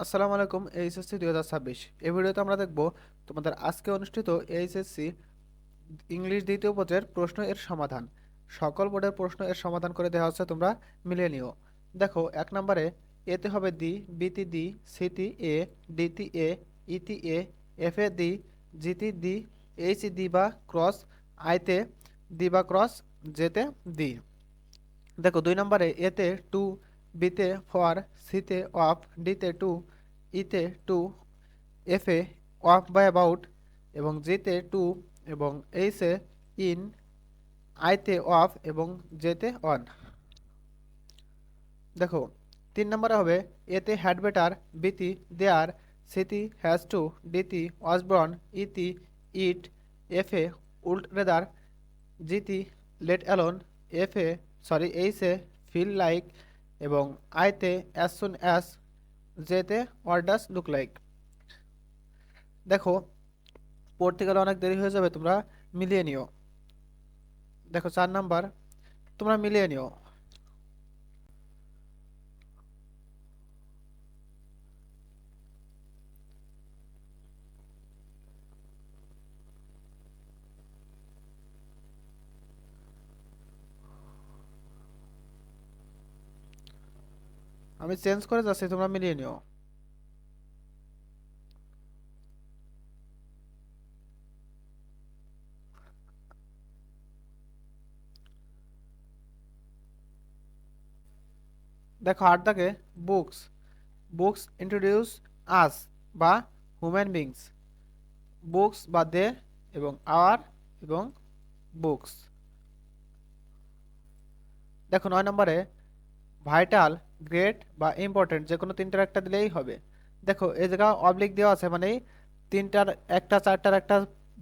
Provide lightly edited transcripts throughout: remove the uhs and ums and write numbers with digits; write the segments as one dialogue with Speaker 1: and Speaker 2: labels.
Speaker 1: আসসালামু আলাইকুম। এইচএসসি 2026 এই ভিডিওতে আমরা দেখব তোমাদের আজকে অনুষ্ঠিত এইচএসসি ইংলিশ দ্বিতীয় পত্রের প্রশ্ন এর সমাধান। সকল বোর্ডের প্রশ্ন এর সমাধান করে দেওয়া হচ্ছে, তোমরা মিলিয়ে নিও। দেখো, 1 নম্বরে এতে হবে দি, বিতে দি, সিতে এ, ডিতে এ, ইতে এ, এফে দি, জিতে দি, এইচ দি বা ক্রস, আইতে দি বা ক্রস, জেতে দি। দেখো, 2 নম্বরে এতে টু, বিতে ফর, সিতে অফ, ডিতে টু, ইতে টু, এফে অফ বা অ্যাবাউট, এবং জিতে টু, এবং এইসে ইন, আইতে অফ, এবং জেতে অন। দেখো, 3 নম্বরে হবে এতে হ্যাড বেটার, বিতি দেয়ার, সিতি হ্যাজ টু, ডিতি ওয়াজ ইতি ইট, এফে উল্ড রেদার, জিতি লেট অ্যালোন, এইসে ফিল লাইক, এবং আইতে অ্যাজ সুন অ্যাজ, জেতে হোয়াট ডাজ লুক লাইক। দেখো, পড়তে গেলে অনেক দেরি হয়ে যাবে, তোমরা মিলিয়ে নিও। দেখো, 4 নাম্বার, তোমরা মিলিয়ে নিও। আমি চেঞ্জ করে যাচ্ছি, তোমরা মিলিয়ে নিও। দেখো, 8 দাগে বুকস, বুকস ইন্ট্রোডিউস আস বা হিউম্যান বিংস, বুকস বা দে, এবং আওয়ার, এবং বুকস। দেখো, 9 নম্বরে ভাইটাল, গ্রেট বা ইম্পর্টেন্ট যে কোনো তিনটার একটা দিলেই হবে। দেখো, এই জায়গা অবলিক দেওয়া আছে, মানে তিনটার একটা, চারটার একটা,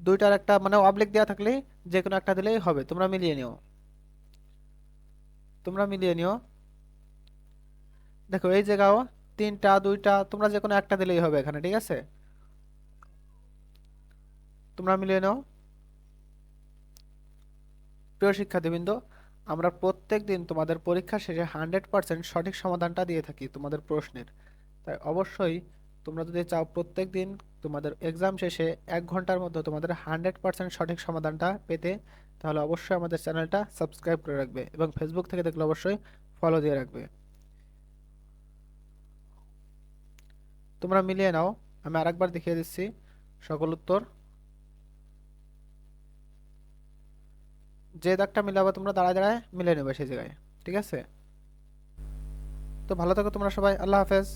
Speaker 1: দুইটার একটা, মানে অবলিক দেওয়া থাকলেই যে কোনো একটা দিলেই হবে। তোমরা মিলিয়ে নিও, তোমরা মিলিয়ে নিও। দেখো, এই জায়গাও তিনটা, দুইটা, তোমরা যে কোনো একটা দিলেই হবে এখানে, ঠিক আছে? তোমরা মিলিয়ে নাও। প্রিয় শিক্ষার্থীবৃন্দ, আমরা প্রত্যেক দিন তোমাদের পরীক্ষা শেষে 100% সঠিক সমাধানটা দিয়ে থাকি তোমাদের প্রশ্নের। তাই অবশ্যই তোমরা যদি চাও প্রত্যেক দিন তোমাদের এক্সাম শেষে 1 ঘন্টার মধ্যে তোমাদের 100% সঠিক সমাধানটা পেতে, তাহলে অবশ্যই আমাদের চ্যানেলটা সাবস্ক্রাইব করে রাখবে, এবং ফেসবুক থেকে দেখলে অবশ্যই ফলো দিয়ে রাখবে। তোমরা মিলিয়ে নাও। আমি আরেকবার দেখিয়ে দিচ্ছি সকল উত্তর। যে দাগটা মিলাবে তোমরা দাঁড়ায় দাঁড়ায় মিলে নেবে সেই জায়গায়, ঠিক আছে? তো ভালো থাকো তোমরা সবাই, আল্লাহ হাফেজ।